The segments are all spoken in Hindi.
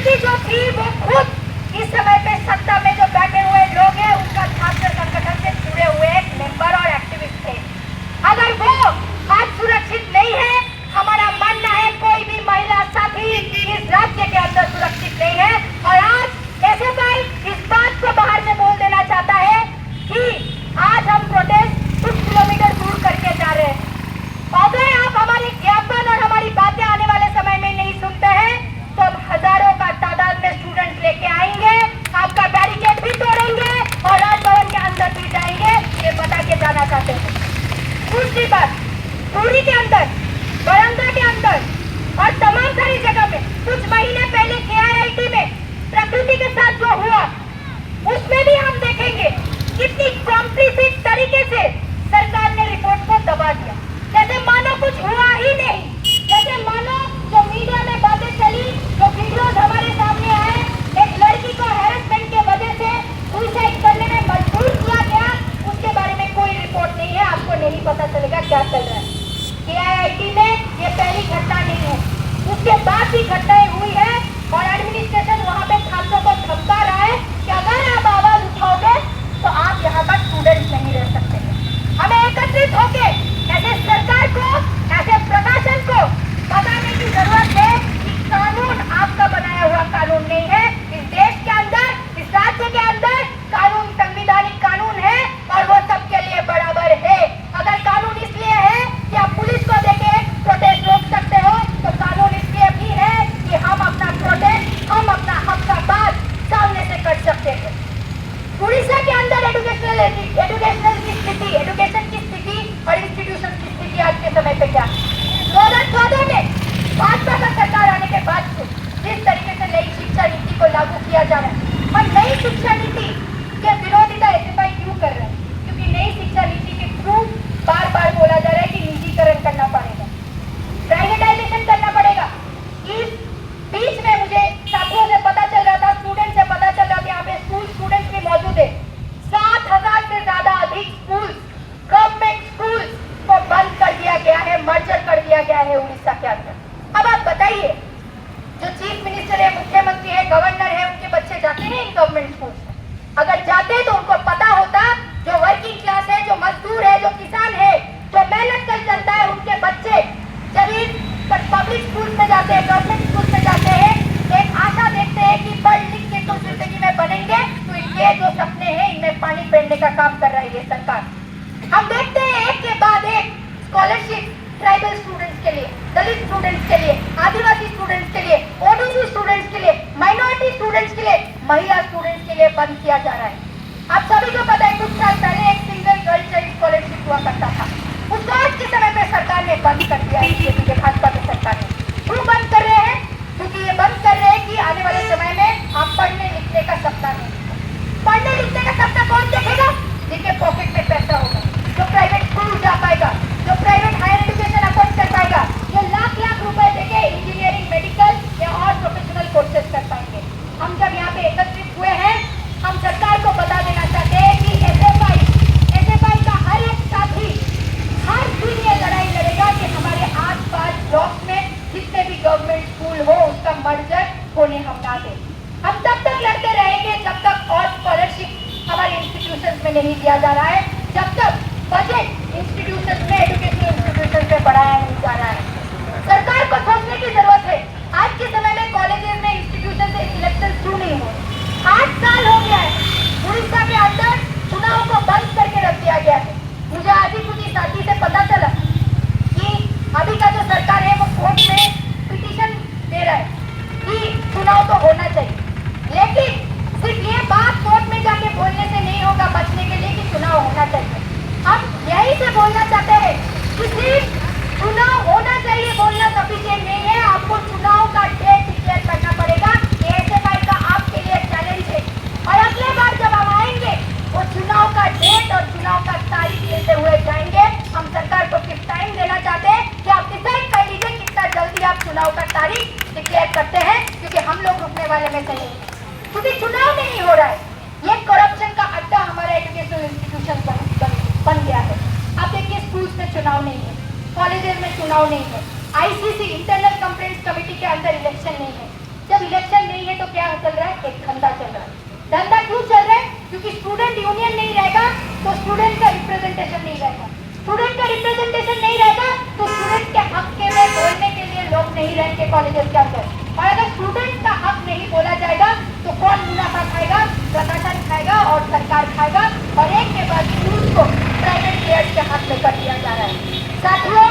पार्टी जो थी वो खुद इस समय पे सत्ता में जो बैठे हुए लोग हैं उनका छात्र संगठन से जुड़े हुए एक मेंबर और एक्टिविस्ट थे। अगर वो आज सुरक्षित नहीं है, हमारा मानना है कोई भी महिला साथी इस राज्य के अंदर सुरक्षित नहीं है। और आज एसएफआई इस बात को बाहर में बोल देना चाहता है कि आज हम प्रोटेस्ट कुछ किलोमीटर दूर करके जा रहे हैं। अगर आप हमारे ज्ञापन और हमारी बातें आने वाले समय में नहीं सुनते हैं तो हम हजारों का तादाद में स्टूडेंट लेके आएंगे, आपका बैरिकेड भी तोड़ेंगे और राजभवन के अंदर भी जाएंगे, ये बता के जाना चाहते हैं। दूसरी बात, पूरी के अंदर, बरंदा के अंदर और तमाम सारी जगह में कुछ महीने पहले KIIT में प्रकृति के साथ जो हुआ उसमें भी हम देखेंगे कितनी कॉम्प्लिसिट तरीके से सरकार ने रिपोर्ट को दबा दिया, जैसे मानो कुछ हुआ ही नहीं, जैसे मानो जो मीडिया में बातें चली, जो वीडियोस हमारे सामने आए, एक लड़की को हैरेसमेंट के वजह से सुसाइड करने में मजबूर किया गया, उसके बारे में कोई रिपोर्ट नहीं है, आपको नहीं पता चलेगा क्या चल रहा है। KIIT में ये पहली घटना नहीं है, उसके बाद भी घटनाएं हुई है और एडमिनिस्ट्रेशन वहाँ पे छात्रों को धमका रहा है कि अगर आप आवाज उठाओगे तो आप यहाँ पर स्टूडेंट नहीं रह सकते। हमें एकत्रित होके ऐसे सरकार को, ऐसे प्रशासन को बताने की जरूरत है कि कानून आपका बनाया हुआ कानून नहीं है। इस देश के अंदर, इस राज्य के अंदर कानून संवैधानिक कानून है और वो सबके लिए बराबर है। अगर कानून इसलिए है कि आप पुलिस को देके प्रोटेस्ट रोक सकते हो तो कानून इसलिए भी है कि हम अपना प्रोटेस्ट, हम अपना हक का बात सामने से कर सकते हैं। उड़ीसा के अंदर एजुकेशन की स्थिति और इंस्टीट्यूशन की स्थिति आज के समय पे क्या है? 2014 में भाजपा का सरकार आने के बाद से जिस तरीके से नई शिक्षा नीति को लागू किया जा रहा है, और नई शिक्षा नीति के विरोधिता एसएफआई क्यों कर रहा है? क्योंकि नई शिक्षा नीति के थ्रू बार बार बोला जा रहा है कि निजीकरण करना पड़ेगा, प्राइवेटाइजेशन करना पड़ेगा। इस बीच में मुझे छात्रों से पता चल रहा था, स्टूडेंट से पता चल रहा था, यहाँ पे स्कूल स्टूडेंट्स भी मौजूद है, 7,000 से ज्यादा अधिक स्कूल, गवर्नमेंट स्कूल को बंद कर दिया गया है, मर्जर कर दिया गया है उड़ीसा के अंदर। अब आप बताइए, जो चीफ मिनिस्टर है, मुख्यमंत्री है, गवर्नर है, उनके बच्चे जाते हैं इन गवर्नमेंट स्कूल में? अगर जाते तो उनको पता होता, जो वर्किंग क्लास है, जो मजदूर है, जो किसान है, जो मेहनत कर चलता है, उनके बच्चे जब इन पब्लिक स्कूल में जाते हैं, गवर्नमेंट स्कूल में जाते हैं, एक आशा देखते हैं कि पढ़ लिख के तो जिंदगी में बनेंगे, तो इनके जो सपने हैं इनमें पानी फेरने का काम कर रही है सरकार। हम देखते हैं एक के बाद एक स्कॉलरशिप ट्राइबल स्टूडेंट्स के लिए, दलित स्टूडेंट्स के लिए, आदिवासी स्टूडेंट्स के लिए, ओबीसी स्टूडेंट्स के लिए, माइनॉरिटी स्टूडेंट्स के लिए, महिला स्टूडेंट्स के लिए बंद किया जा रहा है। आप सभी को पता है कुछ साल पहले एक सिंगल गर्ल चाइल्ड स्कॉलरशिप हुआ करता था, उसको आज के समय में सरकार ने बंद कर दिया है। बीजेपी के भाजपा की सरकार ने क्यों बंद कर रहे हैं? क्योंकि ये बंद कर रहे हैं कि आने वाले समय में आप पढ़ने लिखने का सपना नहीं, पढ़ने लिखने का सपना कौन देखेगा? जिनके पॉकेट में पैसा होगा, जो प्राइवेट स्कूल जा पाएगा, जो प्राइवेट हायर एजुकेशन अफोर्ड कर पाएगा, जो लाख लाख रुपए देके इंजीनियरिंग, मेडिकल या और प्रोफेशनल कोर्सेज कर पाएंगे। हम जब यहाँ पे एकत्रित हुए हैं, हम सरकार को बता देना चाहते हैं कि एसएफआई का हर एक साथी हर दिन ये लड़ाई लड़ेगा कि हमारे आस-पास ब्लॉक में जितने भी गवर्नमेंट स्कूल हो उसका मर्जर होने हम ना दें। हम तब तक लड़ते रहेंगे जब तक और स्कॉलरशिप हमारे इंस्टीट्यूशन में नहीं दिया जा रहा है, जब तक बजट इंस्टीट्यूशन में, एजुकेशनल इंस्टीट्यूशन में बढ़ाया नहीं जा रहा है। सरकार को सोचने की जरूरत है, आज के समय में कॉलेजेस में, इंस्टीट्यूशन से इलेक्शन क्यों नहीं हो? 8 साल हो गया है उड़ीसा के अंदर चुनाव को बंद करके रख दिया गया है। मुझे आज ही कुछ साथी से पता चला कि अभी का जो सरकार है वो कोर्ट में पिटीशन दे रहा है कि चुनाव तो होना चाहिए, लेकिन सिर्फ ये बात कोर्ट में जाके बोलने से नहीं होगा बचने के लिए कि चुनाव होना चाहिए। हम यही से बोलना चाहते हैं कि सिर्फ चुनाव होना चाहिए बोलना सफिशिएंट नहीं है, आपको चुनाव का डेट डिक्लेयर करना पड़ेगा। एसएफआई का आपके लिए चैलेंज है और अगले बार जब हम आएंगे वो चुनाव का डेट और चुनाव का तारीख लेते हुए जाएंगे। हम सरकार को सिर्फ टाइम देना चाहते हैं कि आप डिसाइड कर लीजिए कितना जल्दी आप चुनाव का तारीख डिक्लेयर करते हैं, क्योंकि हम लोग रुकने वाले में नहीं, क्योंकि चुनाव नहीं हो रहा है। ये करप्शन का अड्डा हमारा एजुकेशनल इंस्टीट्यूशन बन गया है। आप देखिए स्कूल्स में चुनाव नहीं है, कॉलेजेस में चुनाव नहीं है, आईसीसी इंटरनल कंप्लेंट्स कमेटी के अंदर इलेक्शन नहीं है। जब इलेक्शन नहीं है तो क्या चल रहा है, एक धंधा चल रहा है। धंधा क्यों चल रहा है? क्योंकि स्टूडेंट यूनियन नहीं रहेगा तो स्टूडेंट का रिप्रेजेंटेशन नहीं रहेगा, स्टूडेंट का रिप्रेजेंटेशन नहीं रहेगा तो स्टूडेंट के हक के में बोलने के लिए लोग नहीं रहेंगे कॉलेजेस के अंदर। और अगर स्टूडेंट का हक नहीं बोला जाएगा तो कौन मुनाफा खाएगा? प्रशासन खाएगा और सरकार खाएगा, और एक के बाद न्यूज को प्राइवेट प्लेयर्स के हाथ में कर दिया जा रहा है। साथियों,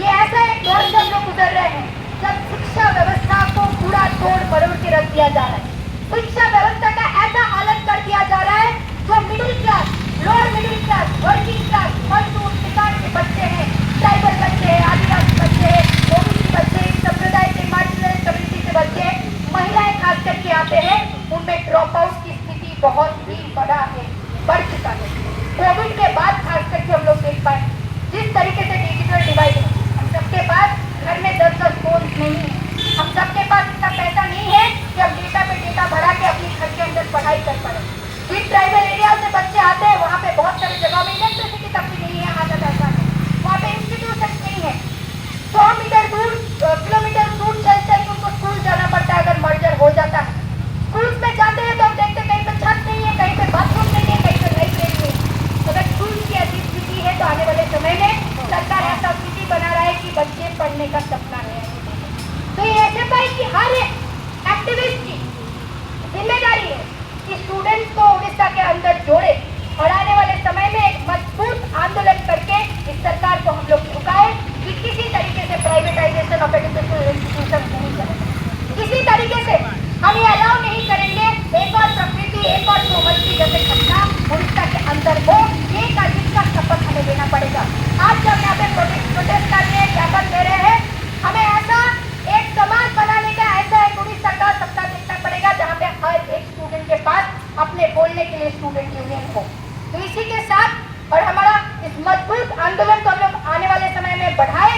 ये ऐसा एक दौर से हम लोग गुजर रहे हैं जब शिक्षा व्यवस्था को पूरा तोड़ मरोड़ के रख दिया जा रहा है। शिक्षा व्यवस्था का ऐसा हालत कर दिया जा रहा है जो middle class, lower middle class, working class, मजदूर किसान के बच्चे हैं, ट्राइबल बच्चे हैं, आदिवासी बच्चे हैं, ओबीसी बच्चे, संप्रदाय के मार्जिनल कम्युनिटी के बच्चे, महिलाएं खास करके आते हैं, उनमें ड्रॉप आउट की स्थिति बहुत ही बढ़ चुका है। कोविड के बाद खास करके हम लोग देख पाए जिस तरीके से डिजिटल डिवाइड है, हम सबके पास घर में 10-10 फोन नहीं है, हम सबके पास इतना पैसा नहीं है कि हम डेटा पे डेटा भरा के अपने घर के अंदर पढ़ाई कर पाए। जिन ट्राइबल एरिया से बच्चे आते हैं वहाँ पे बहुत सारी जगह में इलेक्ट्रिसिटी तक भी नहीं है, आदत ऐसा है, वहाँ पे इंस्टीट्यूशन नहीं है, 100 मीटर दूर किलोमीटर दूर चल चल के उनको स्कूल जाना पड़ता है अगर मर्जर हो जाता है। स्कूल में जाते हैं तो हम देखते कहीं पे छत नहीं है, कहीं पे बाथरूम नहीं है, कहीं पे लाइब्रेरी नहीं है। अगर स्कूल की ऐसी स्थिति है तो आने वाले समय में सरकार ऐसा स्थिति बना रहा है कि बच्चे पढ़ने का सपना है। तो ये एसएफआई की हर एक्टिविस्ट की जिम्मेदारी है कि स्टूडेंट्स को उड़ीसा के अंदर जोड़े और आने वाले समय में एक मजबूत आंदोलन करके इस सरकार को हम लोग झुकाए कि किसी तरीके से प्राइवेटाइजेशन ऑफ एजुकेशनल इंस्टीट्यूशन नहीं करेंगे, किसी तरीके से हम ये अलाउ नहीं करेंगे एक और प्रकृति, एक और सोमवती जैसे घटना उड़ीसा के अंदर हो। ये जिसका शपथ हमें लेना पड़ेगा। आज जब यहाँ पे प्रोटेस्ट कर रहे हैं, ज्ञापन दे रहे हैं, हमें ऐसा एक समाज बनाने का, ऐसा एक उड़ीसा का सपना देखना पड़ेगा जहाँ पे हर एक स्टूडेंट के पास अपने बोलने के लिए स्टूडेंट यूनियन हो। तो इसी के साथ और हमारा इस मजबूत आंदोलन को हम लोग आने वाले समय में बढ़ाए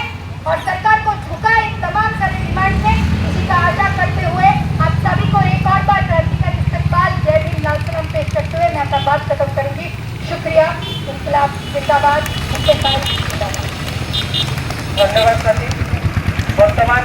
और सरकार को झुकाए इन तमाम सारे डिमांड से, इसी का आशा करते हुए आप सभी को एक और बार क्रांतिकारी इस्तकबाल, जय भीम, लाल सलाम पेश करते हुए मैं अपना बात खत्म करूंगी। शुक्रिया। इंकलाब जिंदाबाद। धन्यवाद। वर्तमान